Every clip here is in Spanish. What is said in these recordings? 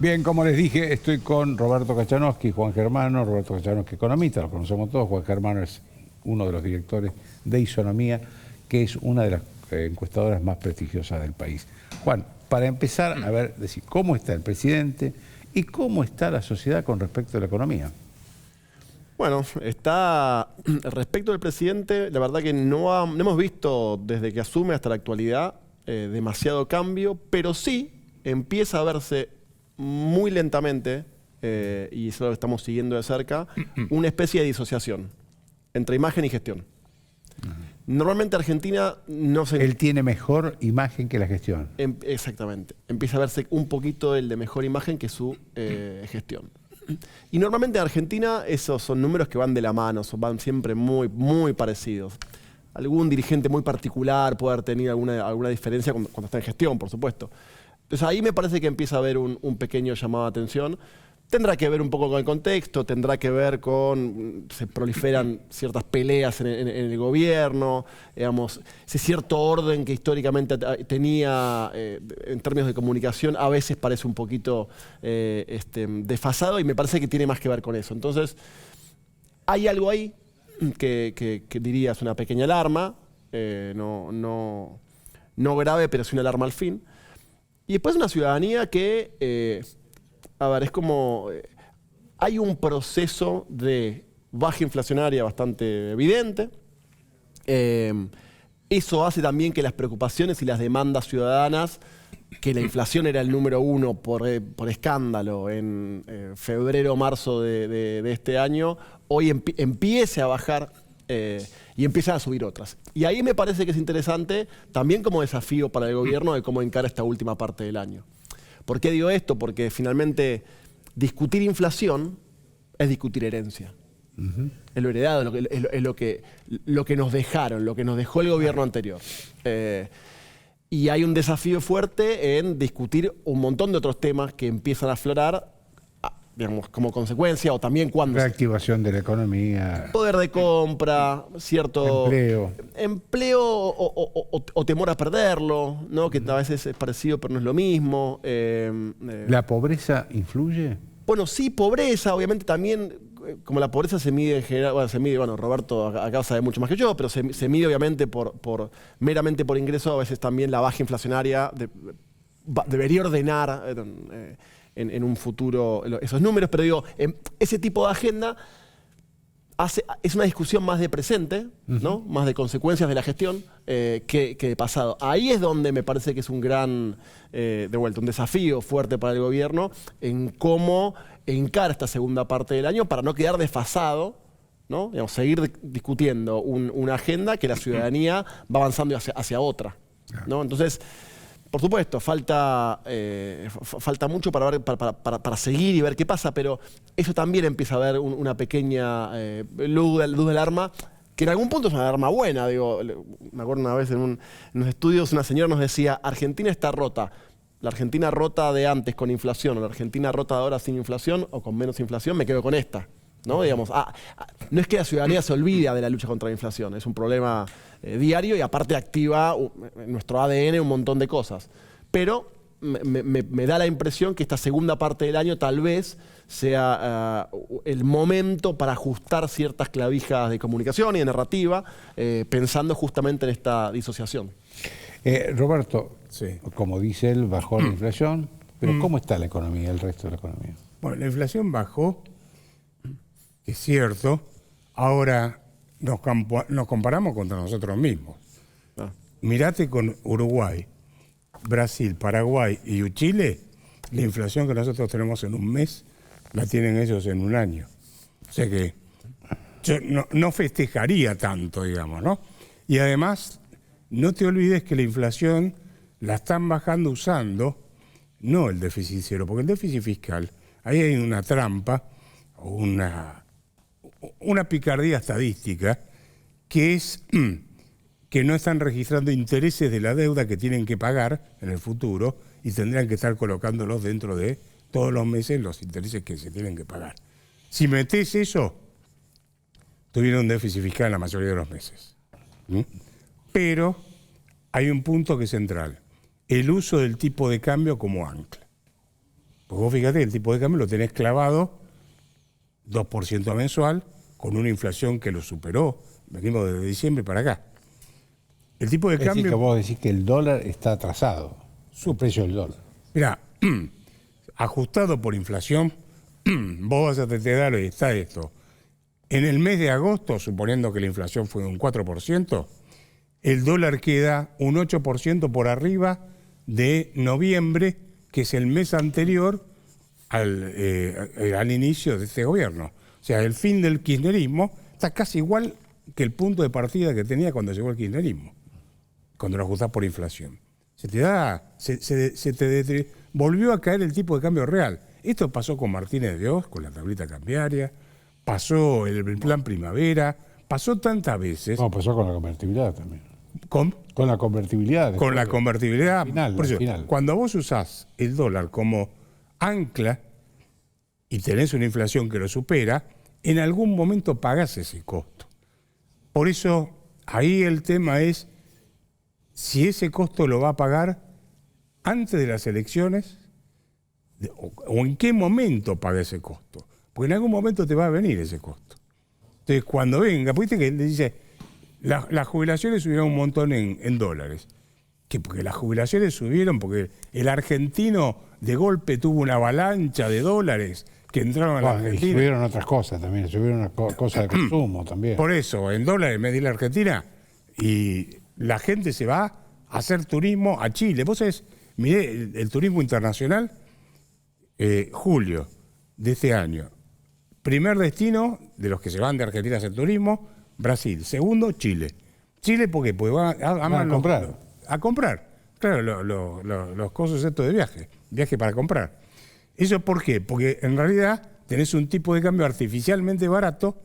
Bien, como les dije, estoy con Roberto Kachanowski, Juan Germano. Roberto Kachanowski, economista, lo conocemos todos. Juan Germano es uno de los directores de Isonomía, que es una de las encuestadoras más prestigiosas del país. Juan, para empezar, a ver, decir cómo está el presidente y cómo está la sociedad con respecto a la economía. Bueno, está respecto del presidente, la verdad que no hemos visto desde que asume hasta la actualidad demasiado cambio, pero sí empieza a verse muy lentamente, y eso es lo que estamos siguiendo de cerca, una especie de disociación entre imagen y gestión. Normalmente Argentina no se... Él tiene mejor imagen que la gestión. Exactamente. Empieza a verse un poquito el de mejor imagen que su gestión. Y normalmente en Argentina esos son números que van de la mano, van siempre muy, muy parecidos. Algún dirigente muy particular puede haber tenido alguna diferencia cuando está en gestión, por supuesto. Entonces ahí me parece que empieza a haber un pequeño llamado de atención. Tendrá que ver un poco con el contexto, tendrá que ver con, se proliferan ciertas peleas en el gobierno, digamos, ese cierto orden que históricamente tenía en términos de comunicación a veces parece un poquito desfasado, y me parece que tiene más que ver con eso. Entonces, hay algo ahí que diría es una pequeña alarma, no grave, pero sí una alarma al fin. Y después una ciudadanía que... a ver, es como... hay un proceso de baja inflacionaria bastante evidente. Eso hace también que las preocupaciones y las demandas ciudadanas, que la inflación era el número uno por escándalo en febrero o marzo de este año, hoy empiece a bajar y empiezan a subir otras. Y ahí me parece que es interesante también como desafío para el gobierno de cómo encara esta última parte del año. ¿Por qué digo esto? Porque finalmente discutir inflación es discutir herencia. Es lo heredado, es lo que nos dejaron, lo que nos dejó el gobierno anterior. Y hay un desafío fuerte en discutir un montón de otros temas que empiezan a aflorar, digamos, como consecuencia, o también cuando... Reactivación de la economía. Poder de compra, cierto... Empleo o temor a perderlo, ¿no? Que a veces es parecido pero no es lo mismo. ¿La pobreza influye? Bueno, sí, pobreza, obviamente también, como la pobreza se mide en general, bueno, Roberto acá sabe mucho más que yo, pero se mide obviamente meramente por ingreso, a veces también la baja inflacionaria debería ordenar en un futuro esos números, pero digo, ese tipo de agenda es una discusión más de presente, ¿no? Más de consecuencias de la gestión que de pasado. Ahí es donde me parece que es un gran, de vuelta, un desafío fuerte para el gobierno en cómo encara esta segunda parte del año para no quedar desfasado, ¿no? Digamos, seguir discutiendo una agenda que la ciudadanía va avanzando hacia otra, ¿no? Entonces, por supuesto, falta mucho para seguir y ver qué pasa, pero eso también empieza a haber una pequeña luz de alarma, que en algún punto es una alarma buena. Digo, me acuerdo una vez en unos estudios una señora nos decía, Argentina está rota. La Argentina rota de antes con inflación, o la Argentina rota de ahora sin inflación o con menos inflación, me quedo con esta, ¿no? Digamos, no es que la ciudadanía se olvide de la lucha contra la inflación, es un problema diario y aparte activa en nuestro ADN un montón de cosas. Pero me da la impresión que esta segunda parte del año tal vez sea el momento para ajustar ciertas clavijas de comunicación y de narrativa, pensando justamente en esta disociación. Roberto, sí, como dice él, bajó la inflación, pero ¿cómo está la economía, el resto de la economía? Bueno, la inflación bajó, es cierto. Ahora nos comparamos contra nosotros mismos. Mirate con Uruguay, Brasil, Paraguay y Chile, la inflación que nosotros tenemos en un mes la tienen ellos en un año. O sea que yo no festejaría tanto, digamos, ¿no? Y además, no te olvides que la inflación la están bajando usando no el déficit cero, porque el déficit fiscal, ahí hay una trampa o una picardía estadística, que es que no están registrando intereses de la deuda que tienen que pagar en el futuro y tendrían que estar colocándolos dentro de todos los meses los intereses que se tienen que pagar. Si metés eso, tuvieron un déficit fiscal en la mayoría de los meses. Pero hay un punto que es central, el uso del tipo de cambio como ancla. Porque vos fíjate, el tipo de cambio lo tenés clavado 2% mensual, con una inflación que lo superó. Venimos desde diciembre para acá. El tipo de Es decir, cambio... que vos decís que el dólar está atrasado, su precio del dólar. Mira, ajustado por inflación, vos vas a tener, está esto. En el mes de agosto, suponiendo que la inflación fue de un 4%, el dólar queda un 8% por arriba de noviembre, que es el mes anterior al inicio de este gobierno. O sea, el fin del kirchnerismo está casi igual que el punto de partida que tenía cuando llegó el kirchnerismo, cuando lo ajustás por inflación. Volvió a caer el tipo de cambio real. Esto pasó con Martínez de Oz, con la tablita cambiaria, pasó el plan primavera, pasó tantas veces. No, pasó con la convertibilidad también. Con la convertibilidad. Con la convertibilidad. Final, por eso, final. Cuando vos usás el dólar como ancla y tenés una inflación que lo supera, en algún momento pagás ese costo. Por eso, ahí el tema es si ese costo lo va a pagar antes de las elecciones o en qué momento paga ese costo. Porque en algún momento te va a venir ese costo. Entonces, cuando venga, viste que le dice, las jubilaciones subieron un montón en dólares. ¿Qué? Porque las jubilaciones subieron porque el argentino de golpe tuvo una avalancha de dólares que entraron a la Argentina. Y subieron otras cosas también, subieron cosas de consumo también. Por eso, en dólares me di la Argentina y la gente se va a hacer turismo a Chile. Vos sabés, miré el turismo internacional, julio de este año. Primer destino de los que se van de Argentina a hacer turismo, Brasil. Segundo, Chile. ¿Chile por qué? Porque van a comprar. A comprar. Claro, los costos estos de viaje para comprar. ¿Eso por qué? Porque en realidad tenés un tipo de cambio artificialmente barato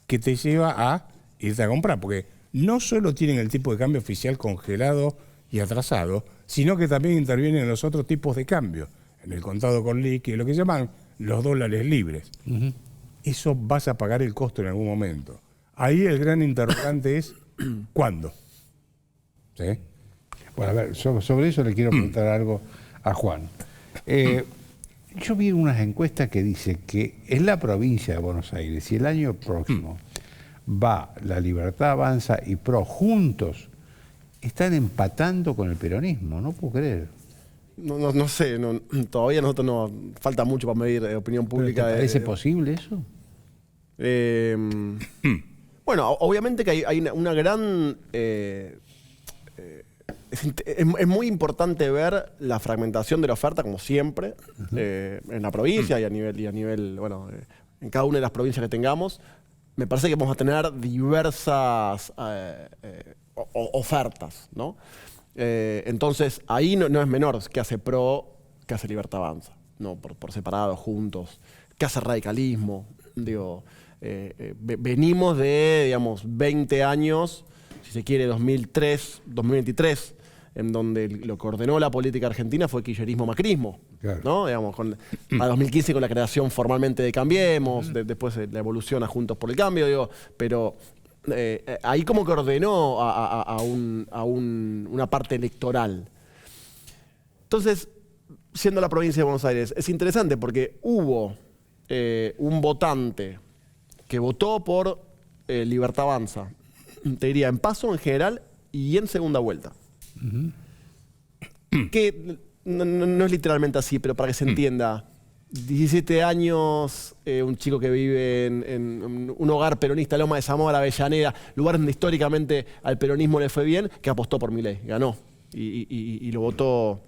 que te lleva a irte a comprar. Porque no solo tienen el tipo de cambio oficial congelado y atrasado, sino que también intervienen los otros tipos de cambio. En el contado con liqui, lo que llaman los dólares libres. Uh-huh. Eso vas a pagar el costo en algún momento. Ahí el gran interrogante es ¿cuándo? ¿Sí? Bueno, a ver, sobre eso le quiero preguntar algo a Juan. Yo vi unas encuestas que dice que en la provincia de Buenos Aires, si el año próximo va La Libertad Avanza y PRO juntos, están empatando con el peronismo, no puedo creer. No sé, todavía nosotros no falta mucho para medir opinión pública. ¿Te parece posible eso? Bueno, obviamente que hay una gran... es muy importante ver la fragmentación de la oferta, como siempre, en la provincia y a nivel bueno, en cada una de las provincias que tengamos. Me parece que vamos a tener diversas ofertas, ¿no? Entonces, ahí no es menor qué hace PRO, qué hace Libertad Avanza, ¿no? Por separado, juntos, qué hace radicalismo. Digo, venimos de, digamos, 20 años, si se quiere, 2003, 2023, en donde lo que ordenó la política argentina fue kirchnerismo-macrismo, claro, ¿no? Digamos, a 2015 con la creación formalmente de Cambiemos, después la evolución a Juntos por el Cambio, digo, pero ahí como que ordenó a una parte electoral. Entonces, siendo la provincia de Buenos Aires, es interesante porque hubo un votante que votó por Libertad Avanza, te diría, en paso en general y en segunda vuelta. Que no es literalmente así, pero para que se entienda, 17 años, un chico que vive en un hogar peronista, Loma de Zamora, Avellaneda, lugar donde históricamente al peronismo le fue bien, que apostó por Milei, ganó y lo votó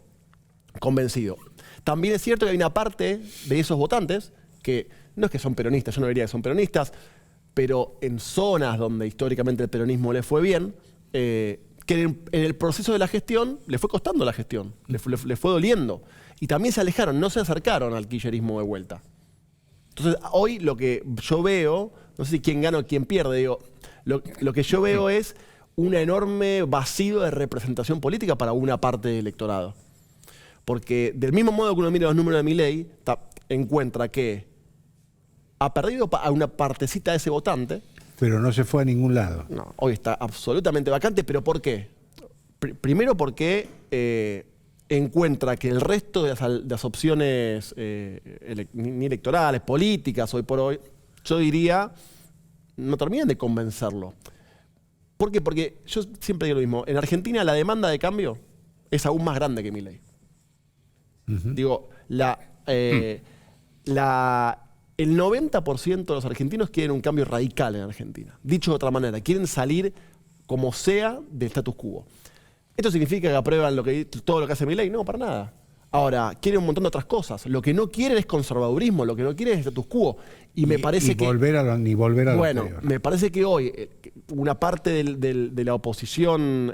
convencido. También es cierto que hay una parte de esos votantes que no es que son peronistas, yo no diría que son peronistas, pero en zonas donde históricamente el peronismo le fue bien, que en el proceso de la gestión le fue costando la gestión, le fue doliendo. Y también se alejaron, no se acercaron al kirchnerismo de vuelta. Entonces, hoy lo que yo veo, no sé si quién gana o quién pierde, digo, lo que yo veo es un enorme vacío de representación política para una parte del electorado. Porque del mismo modo que uno mira los números de Milei, encuentra que ha perdido a una partecita de ese votante. Pero no se fue a ningún lado. No, hoy está absolutamente vacante, pero ¿por qué? Primero porque encuentra que el resto de las opciones ni electorales, políticas, hoy por hoy, yo diría, no terminan de convencerlo. ¿Por qué? Porque yo siempre digo lo mismo. En Argentina la demanda de cambio es aún más grande que Milei. Digo, el 90% de los argentinos quieren un cambio radical en Argentina. Dicho de otra manera, quieren salir como sea del status quo. ¿Esto significa que aprueban todo lo que hace Milei? No, para nada. Ahora, quieren un montón de otras cosas. Lo que no quieren es conservadurismo, lo que no quieren es status quo. Y me parece que... ni volver a lo Bueno, anterior. me parece que hoy una parte de la oposición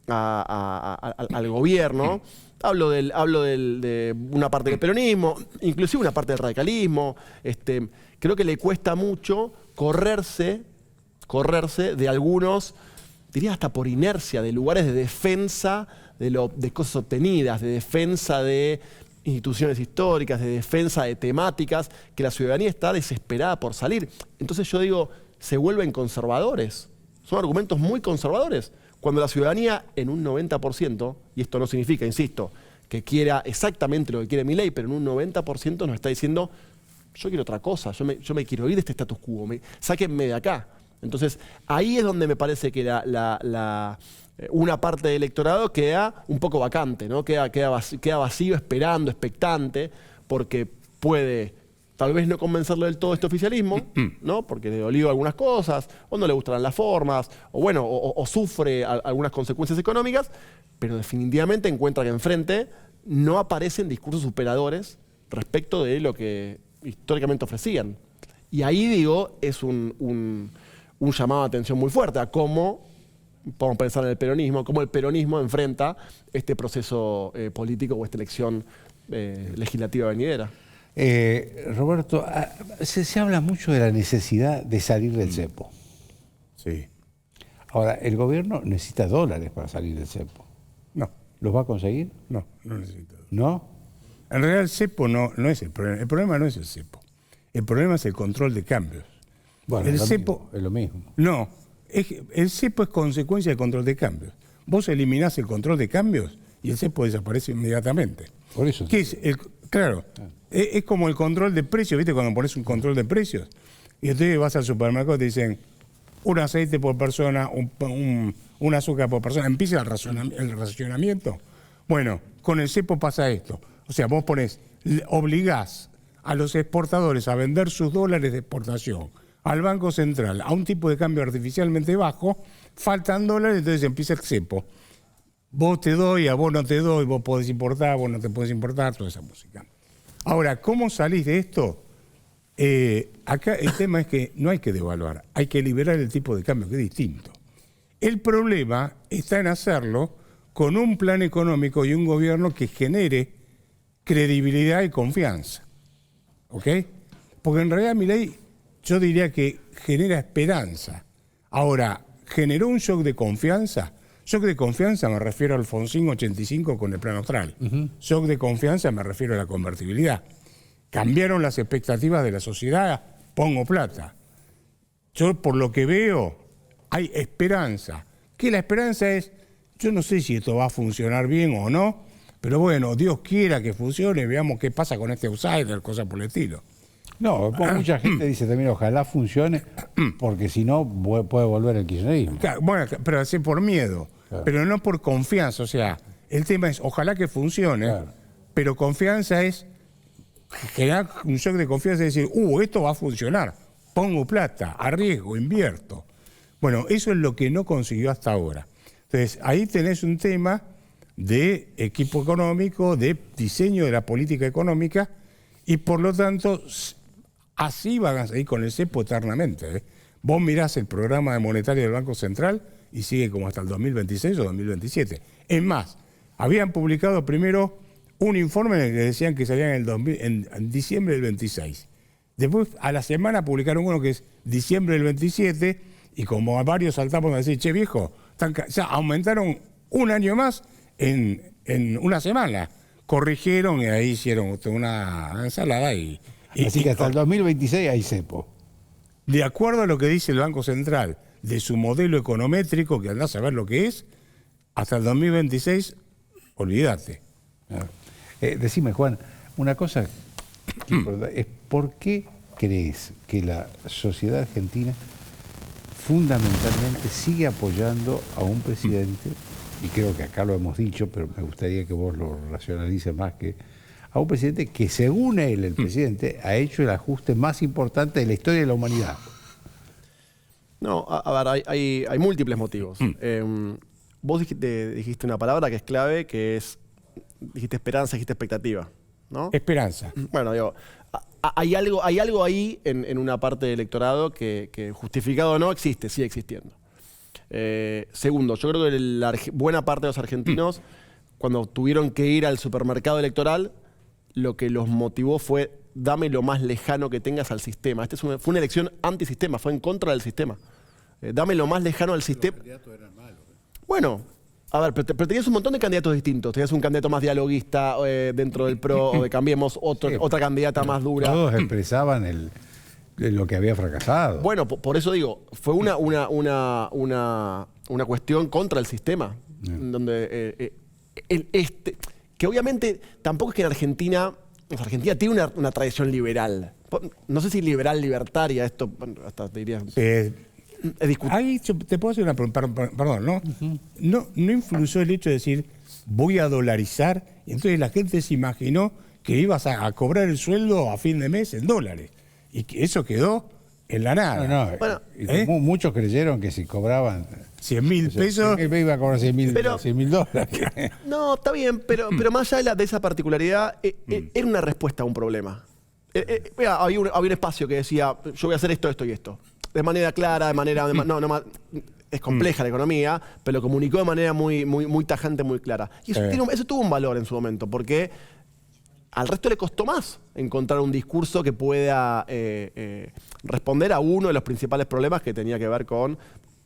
al gobierno, hablo de una parte del peronismo, inclusive una parte del radicalismo, creo que le cuesta mucho correrse de algunos, diría hasta por inercia, de lugares de defensa de cosas obtenidas, de defensa de instituciones históricas, de defensa de temáticas, que la ciudadanía está desesperada por salir. Entonces yo digo, se vuelven conservadores. Son argumentos muy conservadores. Cuando la ciudadanía en un 90%, y esto no significa, insisto, que quiera exactamente lo que quiere Milei, pero en un 90% nos está diciendo, yo quiero otra cosa, yo me quiero ir de este status quo, sáquenme de acá. Entonces, ahí es donde me parece que una parte del electorado queda un poco vacante, ¿no? Queda vacío, esperando, expectante, porque puede tal vez no convencerlo del todo este oficialismo, ¿no? Porque le dolió algunas cosas, o no le gustarán las formas, o bueno, o sufre algunas consecuencias económicas, pero definitivamente encuentra que enfrente no aparecen discursos superadores respecto de lo que históricamente ofrecían. Y ahí, digo, es un llamado de atención muy fuerte a cómo, podemos pensar en el peronismo, cómo el peronismo enfrenta este proceso político o esta elección legislativa venidera. Roberto, se habla mucho de la necesidad de salir del cepo. Sí. Ahora, el gobierno necesita dólares para salir del cepo. No. ¿Los va a conseguir? No necesito. ¿No? En realidad el cepo no es el problema. El problema no es el cepo. El problema es el control de cambios. Bueno, el es cepo lo mismo. No, el cepo es consecuencia del control de cambios. Vos eliminás el control de cambios y el cepo desaparece inmediatamente. Por eso. ¿Qué es? Claro, es como el control de precios, ¿viste? Cuando pones un control de precios y entonces vas al supermercado y te dicen un aceite por persona, un azúcar por persona, empieza el racionamiento. Bueno, con el cepo pasa esto. O sea, vos obligás a los exportadores a vender sus dólares de exportación al Banco Central a un tipo de cambio artificialmente bajo, faltan dólares, entonces empieza el cepo. Vos te doy, a vos no te doy, vos podés importar, vos no te podés importar, toda esa música. Ahora, ¿cómo salís de esto? Acá el tema es que no hay que devaluar, hay que liberar el tipo de cambio, que es distinto. El problema está en hacerlo con un plan económico y un gobierno que genere credibilidad y confianza. ¿Ok? Porque en realidad Milei, yo diría que genera esperanza. Ahora, ¿generó un shock de confianza? Shock de confianza me refiero al Alfonsín 85 con el Plan Austral. Shock de confianza me refiero a la convertibilidad. Cambiaron las expectativas de la sociedad, pongo plata. Yo por lo que veo hay esperanza. Que la esperanza es, yo no sé si esto va a funcionar bien o no, pero bueno, Dios quiera que funcione, veamos qué pasa con este outsider, cosas por el estilo. No, mucha gente dice también ojalá funcione, porque si no puede volver el kirchnerismo. Claro, bueno, pero así por miedo, claro, pero no por confianza. O sea, el tema es ojalá que funcione, claro, pero confianza es generar un shock de confianza y decir, esto va a funcionar, pongo plata, arriesgo, invierto. Bueno, eso es lo que no consiguió hasta ahora. Entonces, ahí tenés un tema de equipo económico, de diseño de la política económica, y por lo tanto, así van a seguir con el cepo eternamente. Vos mirás el programa monetario del Banco Central y sigue como hasta el 2026 o 2027. Es más, habían publicado primero un informe en el que decían que salían en diciembre del 26. Después, a la semana, publicaron uno que es diciembre del 27, y como a varios saltamos a decir, che viejo, ya aumentaron un año más en una semana. Corrigieron y ahí hicieron una ensalada Así que hasta el 2026 hay cepo. De acuerdo a lo que dice el Banco Central de su modelo econométrico, que andás a ver lo que es, hasta el 2026, olvídate. Decime, Juan, una cosa es ¿por qué crees que la sociedad argentina fundamentalmente sigue apoyando a un presidente, y creo que acá lo hemos dicho, pero me gustaría que vos lo racionalices más, que a un presidente que, según él, el presidente, ha hecho el ajuste más importante de la historia de la humanidad? No, a ver, hay múltiples motivos. Vos dijiste una palabra que es clave, que es, dijiste esperanza, dijiste expectativa, ¿no? Esperanza. Bueno, digo, hay algo ahí en una parte del electorado que justificado o no existe, sigue existiendo. Segundo, yo creo que buena parte de los argentinos, cuando tuvieron que ir al supermercado electoral, lo que los motivó fue: dame lo más lejano que tengas al sistema. Fue una elección antisistema, fue en contra del sistema. Dame lo más lejano al sistema. Los candidatos eran malos. Bueno, a ver, pero tenías un montón de candidatos distintos. Tenías un candidato más dialoguista dentro del PRO, o de Cambiemos, otra candidata más dura. Todos expresaban lo que había fracasado. Bueno, por eso digo, fue una cuestión contra el sistema. Donde que obviamente tampoco es que en Argentina tiene una tradición liberal. No sé si liberal, libertaria, esto hasta te diría. Ahí te puedo hacer una pregunta, perdón, ¿no? No influyó el hecho de decir, voy a dolarizar, y entonces la gente se imaginó que ibas a cobrar el sueldo a fin de mes en dólares, y que eso quedó en la nada. Bueno, muchos creyeron que si cobraban 100.000 pesos, iba a cobrar 100.000 dólares. No, está bien, pero más allá de esa particularidad, era una respuesta a un problema. Había un espacio que decía, yo voy a hacer esto, esto y esto. De manera clara, es compleja la economía, pero lo comunicó de manera muy tajante, muy clara. Y eso tuvo un valor en su momento, porque al resto le costó más encontrar un discurso que pueda responder a uno de los principales problemas que tenía que ver con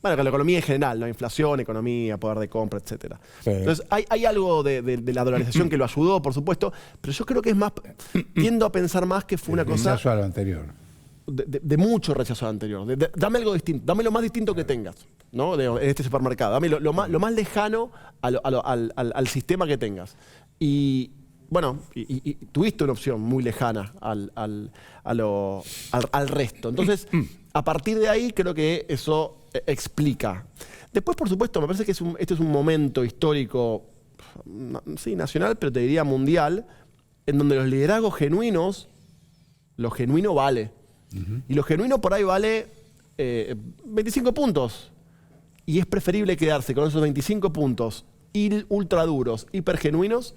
la economía en general, ¿no? Inflación, economía, poder de compra, etc. Entonces, hay algo de la dolarización que lo ayudó, por supuesto, pero yo creo que es más, tiendo a pensar más que fue una cosa... Rechazo a lo anterior. De mucho rechazo al anterior. Dame algo distinto, dame lo más distinto que tengas, ¿no? En este supermercado. Dame lo más lejano al sistema que tengas. Y bueno, y tuviste una opción muy lejana al resto. Entonces, a partir de ahí creo que eso explica. Después, por supuesto, me parece que este es un momento histórico, sí, nacional, pero te diría mundial, en donde los liderazgos genuinos, lo genuino vale. Y lo genuino por ahí vale 25 puntos. Y es preferible quedarse con esos 25 puntos ultra duros, hiper genuinos,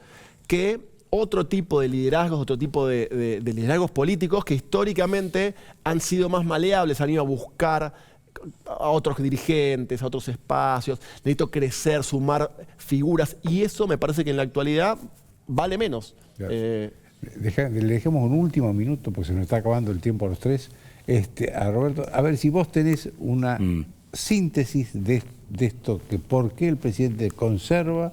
que otro tipo de liderazgos, otro tipo de liderazgos políticos que históricamente han sido más maleables, han ido a buscar a otros dirigentes, a otros espacios. Necesito crecer, sumar figuras. Y eso me parece que en la actualidad vale menos. Le dejemos un último minuto, porque se nos está acabando el tiempo a los tres, a Roberto, a ver si vos tenés una síntesis de esto, que por qué el presidente conserva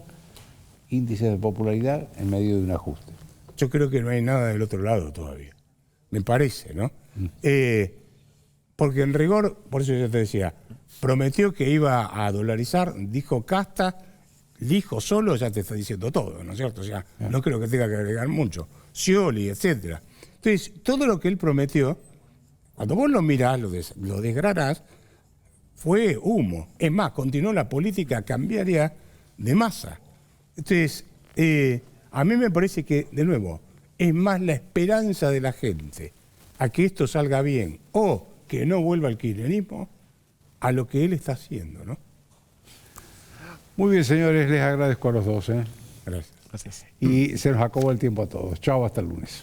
índices de popularidad en medio de un ajuste. Yo creo que no hay nada del otro lado todavía, me parece, ¿no? Porque en rigor, por eso yo te decía, prometió que iba a dolarizar, dijo casta, dijo solo, ya te está diciendo todo, ¿no es cierto? O sea, no creo que tenga que agregar mucho. Scioli, etcétera. Entonces, todo lo que él prometió, cuando vos lo mirás, lo desgranás, fue humo. Es más, continuó la política cambiaria de masa. Entonces, a mí me parece que, de nuevo, es más la esperanza de la gente a que esto salga bien o que no vuelva al kirchnerismo a lo que él está haciendo, ¿no? Muy bien, señores, les agradezco a los dos. Gracias. Gracias. Y se nos acabó el tiempo a todos. Chao, hasta el lunes.